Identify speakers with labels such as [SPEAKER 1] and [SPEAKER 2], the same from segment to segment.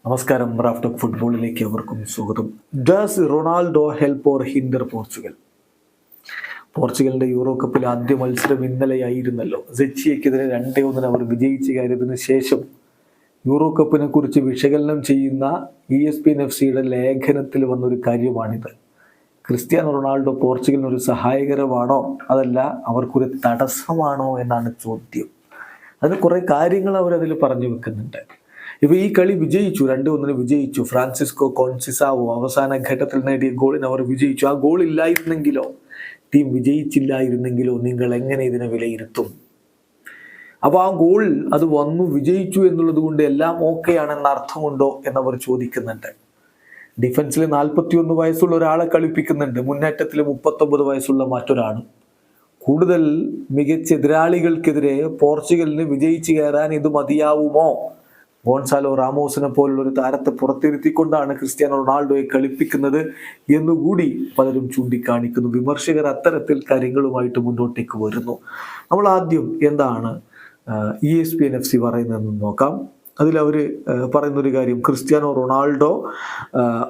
[SPEAKER 1] നമസ്കാരം. Raf talk ഫുട്ബോളിലേക്ക് അവർക്കും സ്വാഗതം. Does Ronaldo help or hinder Portugal? പോർച്ചുഗലിന്റെ യൂറോ കപ്പിൽ ആദ്യ മത്സരം ഇന്നലെയായിരുന്നല്ലോ. സെച്ചിയക്കെതിരെ 2-1 അവർ വിജയിച്ച കാര്യത്തിന് ശേഷം യൂറോ കപ്പിനെ കുറിച്ച് വിശകലനം ചെയ്യുന്ന ESPN FCയുടെ ലേഖനത്തിൽ വന്നൊരു കാര്യമാണിത്. ക്രിസ്ത്യാനോ റൊണാൾഡോ പോർച്ചുഗലിന് ഒരു സഹായകരമാണോ അതല്ല അവർക്കൊരു തടസ്സമാണോ എന്നാണ് ചോദ്യം. അതിന് കുറേ കാര്യങ്ങൾ അവരതിൽ പറഞ്ഞു വെക്കുന്നുണ്ട്. ഇപ്പോൾ ഈ കളി വിജയിച്ചു, 2-1 വിജയിച്ചു. ഫ്രാൻസിസ്കോ കോൺസിസാവോ അവസാന ഘട്ടത്തിൽ നേടിയ ഗോളിന് അവർ വിജയിച്ചു. ആ ഗോൾ ഇല്ലായിരുന്നെങ്കിലോ, ടീം വിജയിച്ചില്ലായിരുന്നെങ്കിലോ നിങ്ങൾ എങ്ങനെ ഇതിനെ വിലയിരുത്തും? അപ്പോൾ ആ ഗോൾ അത് വന്നു വിജയിച്ചു എന്നുള്ളത് കൊണ്ട് എല്ലാം ഓക്കെ ആണെന്ന അർത്ഥമുണ്ടോ എന്നവർ ചോദിക്കുന്നുണ്ട്. ഡിഫൻസിൽ 41 വയസ്സുള്ള ഒരാളെ കളിപ്പിക്കുന്നുണ്ട്, മുന്നേറ്റത്തിൽ 39 വയസ്സുള്ള മറ്റൊരാളും. കൂടുതൽ മികച്ച എതിരാളികൾക്കെതിരെ പോർച്ചുഗലിന് വിജയിച്ചു കയറാൻ ഇത് മതിയാവുമോ? ഗോൺസാലോ റാമോസിനെ പോലുള്ള ഒരു താരത്തെ പുറത്തിരുത്തിക്കൊണ്ടാണ് ക്രിസ്ത്യാനോ റൊണാൾഡോയെ കളിപ്പിക്കുന്നത് എന്നുകൂടി പലരും ചൂണ്ടിക്കാണിക്കുന്നു. വിമർശകർ അത്തരത്തിൽ കാര്യങ്ങളുമായിട്ട് മുന്നോട്ടേക്ക് വരുന്നു. നമ്മൾ ആദ്യം എന്താണ് ESPN FC പറയുന്നതെന്ന് നോക്കാം. അതിലവർ പറയുന്നൊരു കാര്യം, ക്രിസ്ത്യാനോ റൊണാൾഡോ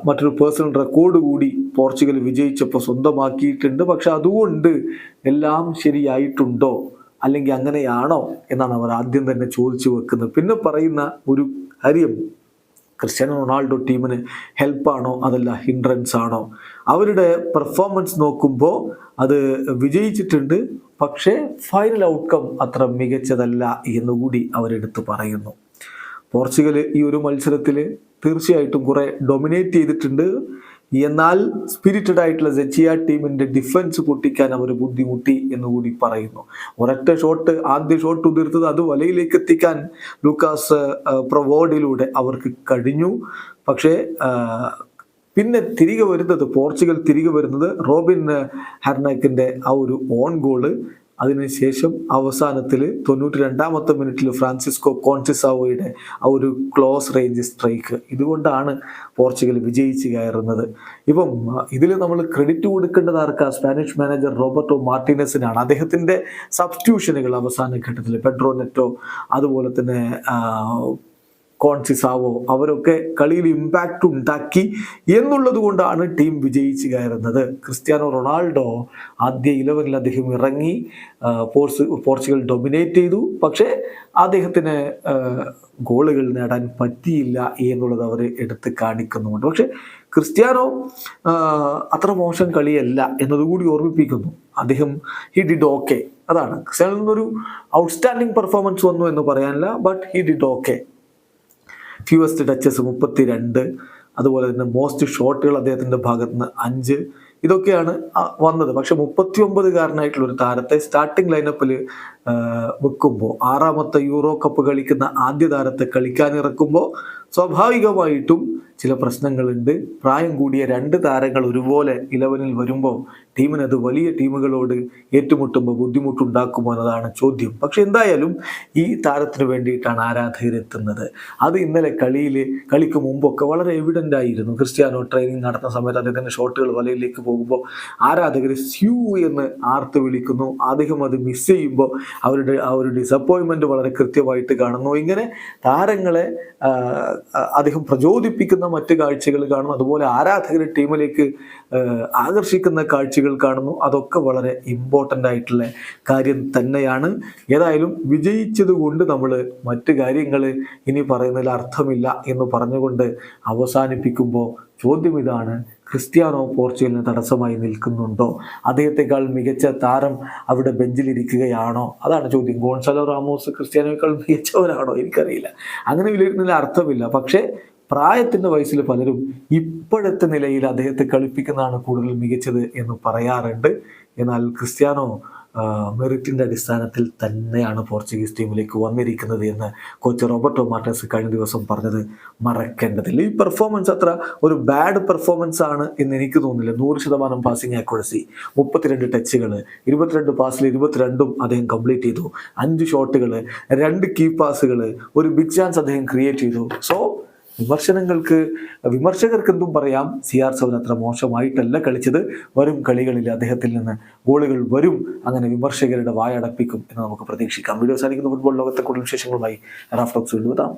[SPEAKER 1] മറ്റൊരു പേഴ്സണൽ റെക്കോർഡ് കൂടി പോർച്ചുഗൽ വിജയിച്ചപ്പോൾ സ്വന്തമാക്കിയിട്ടുണ്ട്. പക്ഷെ അതുകൊണ്ട് എല്ലാം ശരിയായിട്ടുണ്ടോ, അല്ലെങ്കിൽ അങ്ങനെയാണോ എന്നാണ് അവർ ആദ്യം തന്നെ ചോദിച്ചു വെക്കുന്നത്. പിന്നെ പറയുന്ന ഒരു കാര്യം, ക്രിസ്ത്യാനോ റൊണാൾഡോ ടീമിന് ഹെൽപ്പാണോ അതല്ല ഹിൻഡ്രൻസ് ആണോ? അവരുടെ പെർഫോമൻസ് നോക്കുമ്പോൾ അത് വിജയിച്ചിട്ടുണ്ട്, പക്ഷേ ഫൈനൽ ഔട്ട്കം അത്ര മികച്ചതല്ല എന്നുകൂടി അവരെടുത്ത് പറയുന്നു. പോർച്ചുഗൽ ഈ ഒരു മത്സരത്തിൽ തീർച്ചയായിട്ടും കുറെ ഡൊമിനേറ്റ് ചെയ്തിട്ടുണ്ട്. എന്നാൽ സ്പിരിറ്റഡ് ആയിട്ടുള്ള സെച്ചിയ ടീമിന്റെ ഡിഫൻസ് പൊട്ടിക്കാൻ അവർ ബുദ്ധിമുട്ടി എന്നുകൂടി പറയുന്നു. ഒരൊറ്റ ഷോട്ട്, ആദ്യ ഷോട്ട് ഉതിർത്തത് അത് വലയിലേക്ക് എത്തിക്കാൻ ലൂക്കാസ് പ്രവോഡിലൂടെ അവർക്ക് കഴിഞ്ഞു. പക്ഷേ പിന്നെ തിരികെ വരുന്നത്, പോർച്ചുഗൽ തിരികെ വരുന്നത് റോബിൻ ഹെർനാക്കിന്റെ ആ ഒരു ഓൺ ഗോള്, അതിനുശേഷം അവസാനത്തിൽ 92ാമത്തെ മിനിറ്റിൽ ഫ്രാൻസിസ്കോ കോൺസിസാവോയുടെ ആ ഒരു ക്ലോസ് റേഞ്ച് സ്ട്രൈക്ക്, ഇതുകൊണ്ടാണ് പോർച്ചുഗൽ വിജയിച്ച് കയറുന്നത്. ഇപ്പം ഇതിൽ നമ്മൾ ക്രെഡിറ്റ് കൊടുക്കേണ്ടത് ആർക്കാ? സ്പാനിഷ് മാനേജർ റോബർട്ടോ മാർട്ടിനസിനാണ്. അദ്ദേഹത്തിൻ്റെ സബ്സ്റ്റിറ്റ്യൂഷനുകൾ അവസാന ഘട്ടത്തിൽ, പെഡ്രോ നെറ്റോ അതുപോലെ തന്നെ കോൺസിസാവോ അവരൊക്കെ കളിയിൽ ഇമ്പാക്റ്റ് ഉണ്ടാക്കി എന്നുള്ളത് കൊണ്ടാണ് ടീം വിജയിച്ച് കയറുന്നത്. ക്രിസ്ത്യാനോ റൊണാൾഡോ ആദ്യ 11-ൽ അദ്ദേഹം ഇറങ്ങി, പോർച്ചുഗൽ ഡൊമിനേറ്റ് ചെയ്തു. പക്ഷേ അദ്ദേഹത്തിന് ഗോളുകൾ നേടാൻ പറ്റിയില്ല എന്നുള്ളത് അവർ എടുത്ത് കാണിക്കുന്നുമുണ്ട്. പക്ഷെ ക്രിസ്ത്യാനോ അത്ര മോശം കളിയല്ല എന്നതുകൂടി ഓർമ്മിപ്പിക്കുന്നു. അദ്ദേഹം ഹി ഡിഡ് ഓക്കെ. അതാണ് ക്രിസ്ത്യാനോയിൽ നിന്നൊരു ഔട്ട്സ്റ്റാൻഡിങ് പെർഫോമൻസ് വന്നു എന്ന് പറയാനില്ല, but he did okay. ഫ്യൂവസ്റ്റ് touches 32, അതുപോലെ തന്നെ മോസ്റ്റ് ഷോട്ടുകൾ അദ്ദേഹത്തിൻ്റെ ഭാഗത്ത് നിന്ന് 5, ഇതൊക്കെയാണ് വന്നത്. പക്ഷെ 39-കാരനായിട്ടുള്ള ഒരു താരത്തെ സ്റ്റാർട്ടിംഗ് ലൈനപ്പിൽ വെക്കുമ്പോൾ, 6ാമത്തെ യൂറോ കപ്പ് കളിക്കുന്ന ആദ്യ താരത്തെ കളിക്കാനിറക്കുമ്പോൾ സ്വാഭാവികമായിട്ടും ചില പ്രശ്നങ്ങളുണ്ട്. പ്രായം കൂടിയ 2 താരങ്ങൾ ഒരുപോലെ 11-ൽ വരുമ്പോൾ ടീമിനത് വലിയ ടീമുകളോട് ഏറ്റുമുട്ടുമ്പോൾ ബുദ്ധിമുട്ടുണ്ടാക്കുമോ എന്നതാണ് ചോദ്യം. പക്ഷെ എന്തായാലും ഈ താരത്തിന് വേണ്ടിയിട്ടാണ് ആരാധകരെത്തുന്നത്. അത് ഇന്നലെ കളിക്ക് മുമ്പൊക്കെ വളരെ എവിഡൻ്റ് ആയിരുന്നു. ക്രിസ്ത്യാനോ ട്രെയിനിങ് നടത്തുന്ന സമയത്ത് അദ്ദേഹത്തിൻ്റെ ഷോട്ടുകൾ വലയിലേക്ക് പോകുമ്പോൾ ആരാധകർ സ്യൂ എന്ന് ആർത്ത് വിളിക്കുന്നു. അദ്ദേഹം അത് മിസ് ചെയ്യുമ്പോൾ അവരുടെ ആ ഒരു ഡിസപ്പോയിൻമെൻറ്റ് വളരെ കൃത്യമായിട്ട് കാണുന്നു. ഇങ്ങനെ താരങ്ങളെ അദ്ദേഹം പ്രചോദിപ്പിക്കുന്ന മറ്റ് കാഴ്ചകൾ കാണുന്നു. അതുപോലെ ആരാധകരെ ടീമിലേക്ക് ആകർഷിക്കുന്ന കാഴ്ചകൾ കാണുന്നു. അതൊക്കെ വളരെ ഇമ്പോർട്ടൻ്റ് ആയിട്ടുള്ള കാര്യം തന്നെയാണ്. ഏതായാലും വിജയിച്ചത് കൊണ്ട് നമ്മൾ മറ്റ് കാര്യങ്ങൾ ഇനി പറയുന്നതിൽ അർത്ഥമില്ല എന്ന് പറഞ്ഞുകൊണ്ട് അവസാനിപ്പിക്കുമ്പോൾ ചോദ്യം ഇതാണ്, ക്രിസ്ത്യാനോ പോർച്ചുഗലിന് തടസ്സമായി നിൽക്കുന്നുണ്ടോ? അദ്ദേഹത്തെക്കാൾ മികച്ച താരം അവിടെ ബെഞ്ചിലിരിക്കുകയാണോ? അതാണ് ചോദ്യം. ഗോൺസാലോ റാമോസ് ക്രിസ്ത്യാനോയേക്കാൾ മികച്ചവരാണോ? എനിക്കറിയില്ല. അങ്ങനെ വിലയിരുത്തുന്നതിൽ അർത്ഥമില്ല. പക്ഷേ പ്രായത്തിൻ്റെ വയസ്സിൽ പലരും ഇപ്പോഴത്തെ നിലയിൽ അദ്ദേഹത്തെ കളിപ്പിക്കുന്നതാണ് കൂടുതൽ മികച്ചത് എന്ന് പറയാറുണ്ട്. എന്നാൽ ക്രിസ്ത്യാനോ മെറിറ്റിൻ്റെ അടിസ്ഥാനത്തിൽ തന്നെയാണ് പോർച്ചുഗീസ് ടീമിലേക്ക് വന്നിരിക്കുന്നത് എന്ന് കോച്ച് റോബർട്ടോ മാർട്ടിനസ് കഴിഞ്ഞ ദിവസം പറഞ്ഞത് മറക്കേണ്ടതില്ല. ഈ പെർഫോമൻസ് അത്ര ഒരു ബാഡ് പെർഫോമൻസ് ആണ് എന്ന് എനിക്ക് തോന്നുന്നില്ല. 100% പാസിംഗ് ആക്യുറസി, 32 ടച്ചുകൾ, 22 പാസിൽ 22ഉം അദ്ദേഹം കംപ്ലീറ്റ് ചെയ്തു, 5 ഷോട്ടുകൾ, 2 കീ പാസുകൾ, ഒരു ബിഗ് ചാൻസ് അദ്ദേഹം ക്രിയേറ്റ് ചെയ്തു. സോ വിമർശകർക്ക് എന്തും പറയാം, CR7 അത്ര മോശമായിട്ടല്ല കളിച്ചത്. വരും കളികളിൽ അദ്ദേഹത്തിൽ നിന്ന് ഗോളുകൾ വരും. അങ്ങനെ വിമർശകരുടെ വായടപ്പിക്കും എന്ന് നമുക്ക് പ്രതീക്ഷിക്കാം. വീഡിയോ സാധിക്കുന്ന ഫുട്ബോൾ ലോകത്തെ കൂടുതൽ വിശേഷങ്ങളുമായി റാഫ് ടോക്സ് വീണ്ടും എത്താം.